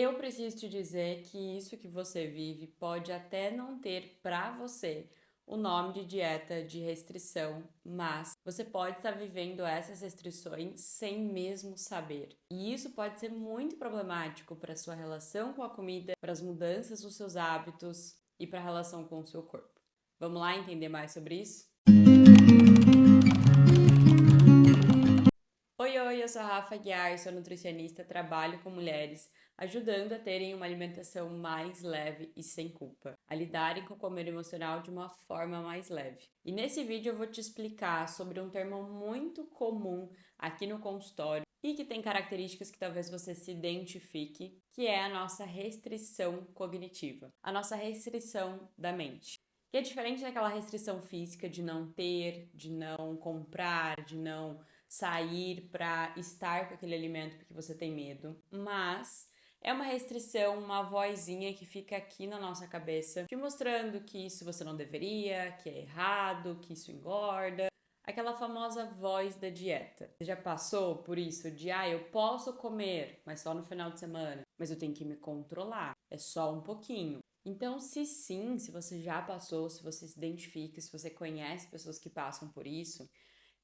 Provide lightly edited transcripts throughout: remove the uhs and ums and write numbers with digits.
Eu preciso te dizer que isso que você vive pode até não ter para você o nome de dieta de restrição, mas você pode estar vivendo essas restrições sem mesmo saber. E isso pode ser muito problemático para sua relação com a comida, para as mudanças dos seus hábitos e para a relação com o seu corpo. Vamos lá entender mais sobre isso? Oi, eu sou a Rafa Guiar, sou nutricionista, trabalho com mulheres, ajudando a terem uma alimentação mais leve e sem culpa, a lidarem com o comer emocional de uma forma mais leve. E nesse vídeo eu vou te explicar sobre um termo muito comum aqui no consultório e que tem características que talvez você se identifique, que é a nossa restrição cognitiva, a nossa restrição da mente. Que é diferente daquela restrição física de não ter, de não comprar, de não sair para estar com aquele alimento porque você tem medo, mas é uma restrição, uma vozinha que fica aqui na nossa cabeça, te mostrando que isso você não deveria, que é errado, que isso engorda. Aquela famosa voz da dieta. Você já passou por isso de, eu posso comer, mas só no final de semana, mas eu tenho que me controlar, é só um pouquinho. Então, se sim, se você já passou, se você se identifica, se você conhece pessoas que passam por isso,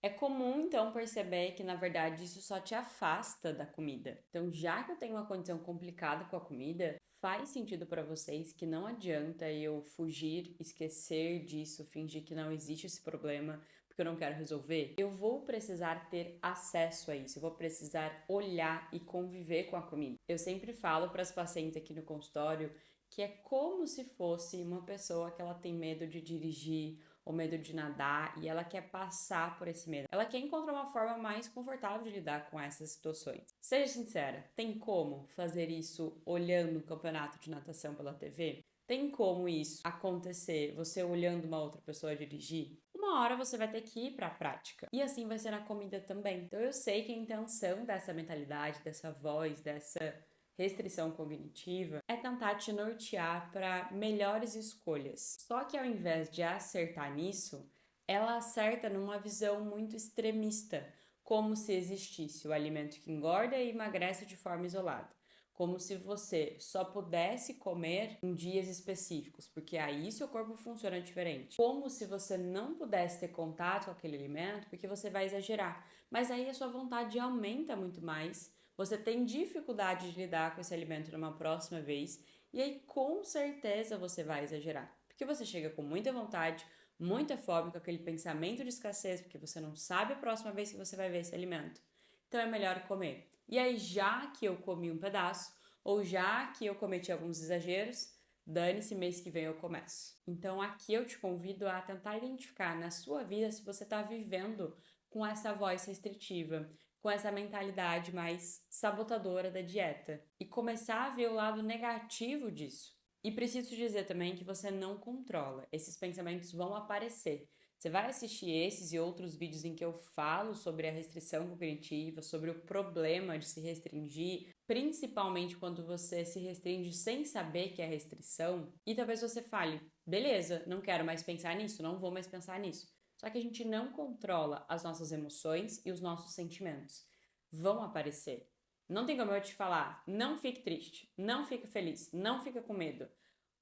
é comum então perceber que na verdade isso só te afasta da comida. Então, já que eu tenho uma condição complicada com a comida, faz sentido para vocês que não adianta eu fugir, esquecer disso, fingir que não existe esse problema, porque eu não quero resolver. Eu vou precisar ter acesso a isso, eu vou precisar olhar e conviver com a comida. Eu sempre falo para as pacientes aqui no consultório que é como se fosse uma pessoa que ela tem medo de dirigir ou medo de nadar e ela quer passar por esse medo. Ela quer encontrar uma forma mais confortável de lidar com essas situações. Seja sincera, tem como fazer isso olhando o campeonato de natação pela TV? Tem como isso acontecer você olhando uma outra pessoa dirigir? Uma hora você vai ter que ir para a prática. E assim vai ser na comida também. Então eu sei que a intenção dessa mentalidade, dessa voz, dessa restrição cognitiva é tentar te nortear para melhores escolhas. Só que ao invés de acertar nisso, ela acerta numa visão muito extremista, como se existisse o alimento que engorda e emagrece de forma isolada. Como se você só pudesse comer em dias específicos, porque aí seu corpo funciona diferente. Como se você não pudesse ter contato com aquele alimento, porque você vai exagerar. Mas aí a sua vontade aumenta muito mais, você tem dificuldade de lidar com esse alimento numa próxima vez, e aí com certeza você vai exagerar. Porque você chega com muita vontade, muita fome, com aquele pensamento de escassez, porque você não sabe a próxima vez que você vai ver esse alimento. Então é melhor comer. E aí, já que eu comi um pedaço, ou já que eu cometi alguns exageros, dane-se, mês que vem eu começo. Então aqui eu te convido a tentar identificar na sua vida se você está vivendo com essa voz restritiva, com essa mentalidade mais sabotadora da dieta e começar a ver o lado negativo disso. E preciso dizer também que você não controla, esses pensamentos vão aparecer. Você vai assistir esses e outros vídeos em que eu falo sobre a restrição cognitiva, sobre o problema de se restringir, principalmente quando você se restringe sem saber que é restrição, e talvez você fale, beleza, não quero mais pensar nisso, não vou mais pensar nisso. Só que a gente não controla as nossas emoções e os nossos sentimentos. Vão aparecer. Não tem como eu te falar, não fique triste, não fique feliz, não fica com medo.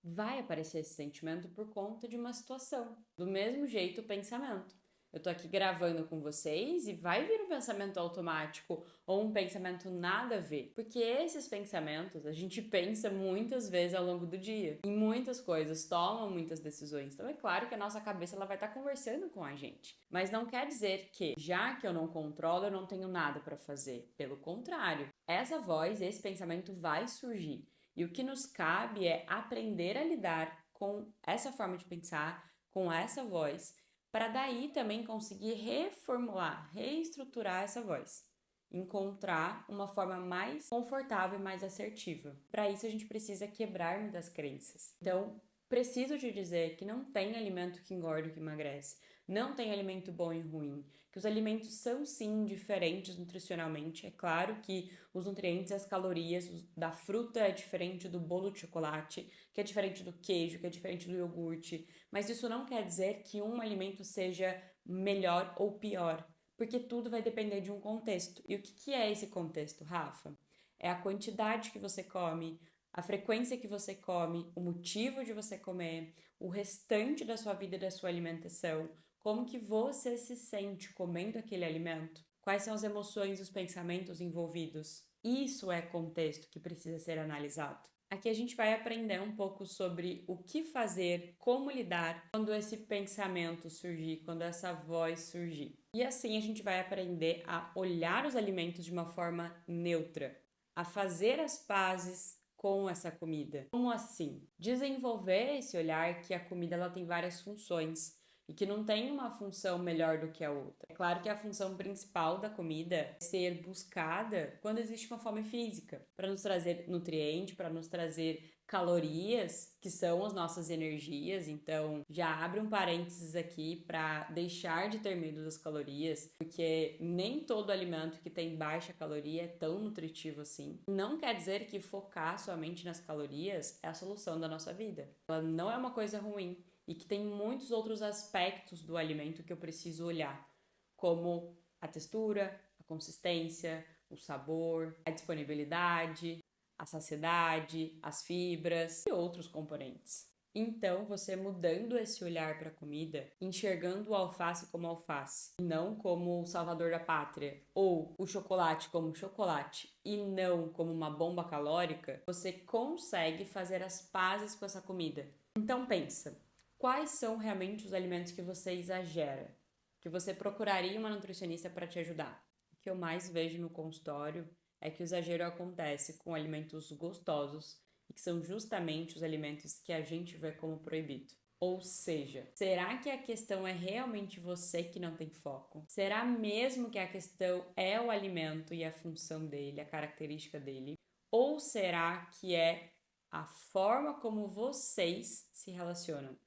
Vai aparecer esse sentimento por conta de uma situação. Do mesmo jeito, o pensamento. Eu tô aqui gravando com vocês e vai vir um pensamento automático ou um pensamento nada a ver. Porque esses pensamentos a gente pensa muitas vezes ao longo do dia, em muitas coisas, toma muitas decisões. Então é claro que a nossa cabeça ela vai estar conversando com a gente. Mas não quer dizer que, já que eu não controlo, eu não tenho nada para fazer. Pelo contrário, essa voz, esse pensamento vai surgir. E o que nos cabe é aprender a lidar com essa forma de pensar, com essa voz, para daí também conseguir reformular, reestruturar essa voz. Encontrar uma forma mais confortável e mais assertiva. Para isso, a gente precisa quebrar muitas crenças. Então, preciso te dizer que não tem alimento que engorda ou que emagrece. Não tem alimento bom e ruim. Que os alimentos são sim diferentes nutricionalmente. É claro que os nutrientes e as calorias da fruta é diferente do bolo de chocolate, que é diferente do queijo, que é diferente do iogurte. Mas isso não quer dizer que um alimento seja melhor ou pior, porque tudo vai depender de um contexto. E o que é esse contexto, Rafa? é a quantidade que você come, a frequência que você come, o motivo de você comer, o restante da sua vida e da sua alimentação, como que você se sente comendo aquele alimento, quais são as emoções e os pensamentos envolvidos. Isso é contexto que precisa ser analisado. Aqui a gente vai aprender um pouco sobre o que fazer, como lidar quando esse pensamento surgir, quando essa voz surgir. E assim a gente vai aprender a olhar os alimentos de uma forma neutra, a fazer as pazes com essa comida. Como assim? Desenvolver esse olhar que a comida ela tem várias funções e que não tem uma função melhor do que a outra. É claro que a função principal da comida é ser buscada quando existe uma fome física, para nos trazer nutriente, para nos trazer calorias, que são as nossas energias. Então, já abre um parênteses aqui para deixar de ter medo das calorias, porque nem todo alimento que tem baixa caloria é tão nutritivo assim. Não quer dizer que focar somente nas calorias é a solução da nossa vida. Ela não é uma coisa ruim e que tem muitos outros aspectos do alimento que eu preciso olhar, como a textura, a consistência, o sabor, a disponibilidade, a saciedade, as fibras e outros componentes. Então, você mudando esse olhar para a comida, enxergando o alface como alface, e não como o salvador da pátria, ou o chocolate como chocolate, e não como uma bomba calórica, você consegue fazer as pazes com essa comida. Então pensa, quais são realmente os alimentos que você exagera, que você procuraria uma nutricionista para te ajudar? O que eu mais vejo no consultório é que o exagero acontece com alimentos gostosos e que são justamente os alimentos que a gente vê como proibido. Ou seja, será que a questão é realmente você que não tem foco? Será mesmo que a questão é o alimento e a função dele, a característica dele? Ou será que é a forma como vocês se relacionam?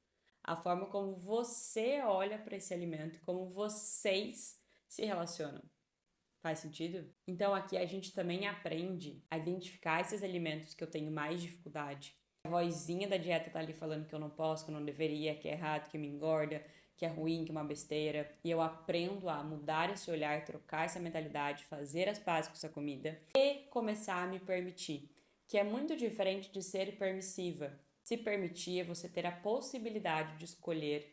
A forma como você olha para esse alimento, como vocês se relacionam? Faz sentido? Então aqui a gente também aprende a identificar esses alimentos que eu tenho mais dificuldade. A vozinha da dieta tá ali falando que eu não posso, que eu não deveria, que é errado, que me engorda, que é ruim, que é uma besteira. E eu aprendo a mudar esse olhar, trocar essa mentalidade, fazer as pazes com essa comida e começar a me permitir, que é muito diferente de ser permissiva. Se permitir é você ter a possibilidade de escolher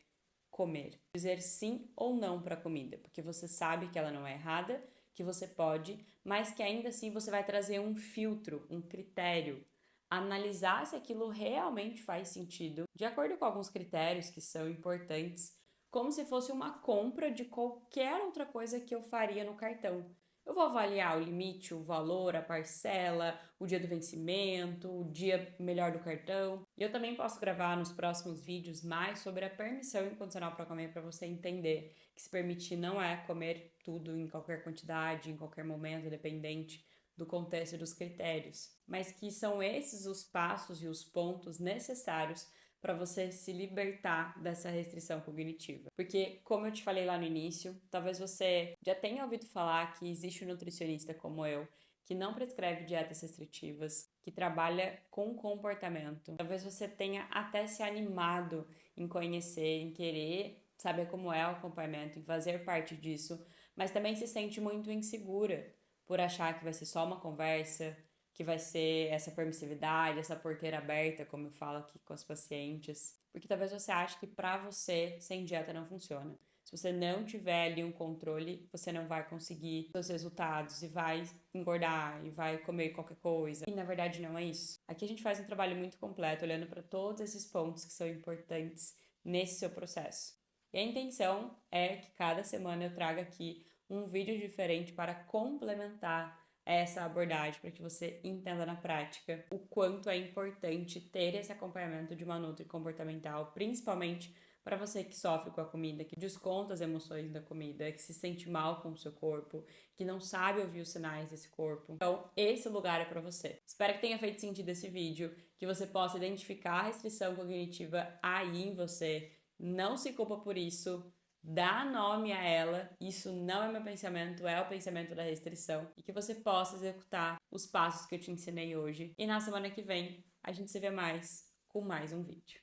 comer, dizer sim ou não para a comida, porque você sabe que ela não é errada, que você pode, mas que ainda assim você vai trazer um filtro, um critério, analisar se aquilo realmente faz sentido, de acordo com alguns critérios que são importantes, como se fosse uma compra de qualquer outra coisa que eu faria no cartão. Eu vou avaliar o limite, o valor, a parcela, o dia do vencimento, o dia melhor do cartão. E eu também posso gravar nos próximos vídeos mais sobre a permissão incondicional para comer, para você entender que se permitir não é comer tudo em qualquer quantidade, em qualquer momento, dependente do contexto e dos critérios, mas que são esses os passos e os pontos necessários para você se libertar dessa restrição cognitiva. Porque, como eu te falei lá no início, talvez você já tenha ouvido falar que existe um nutricionista como eu, que não prescreve dietas restritivas, que trabalha com comportamento. Talvez você tenha até se animado em conhecer, em querer saber como é o acompanhamento, em fazer parte disso, mas também se sente muito insegura por achar que vai ser só uma conversa, que vai ser essa permissividade, essa porteira aberta, como eu falo aqui com os pacientes. Porque talvez você ache que para você, sem dieta não funciona. Se você não tiver ali um controle, você não vai conseguir seus resultados e vai engordar e vai comer qualquer coisa. E na verdade não é isso. Aqui a gente faz um trabalho muito completo, olhando para todos esses pontos que são importantes nesse seu processo. E a intenção é que cada semana eu traga aqui um vídeo diferente para complementar essa abordagem, para que você entenda na prática o quanto é importante ter esse acompanhamento de uma nutri comportamental, principalmente para você que sofre com a comida, que desconta as emoções da comida, que se sente mal com o seu corpo, que não sabe ouvir os sinais desse corpo. Então, esse lugar é para você. Espero que tenha feito sentido esse vídeo, que você possa identificar a restrição cognitiva aí em você. Não se culpa por isso. Dá nome a ela, isso não é meu pensamento, é o pensamento da restrição, e que você possa executar os passos que eu te ensinei hoje. E na semana que vem, a gente se vê mais com mais um vídeo.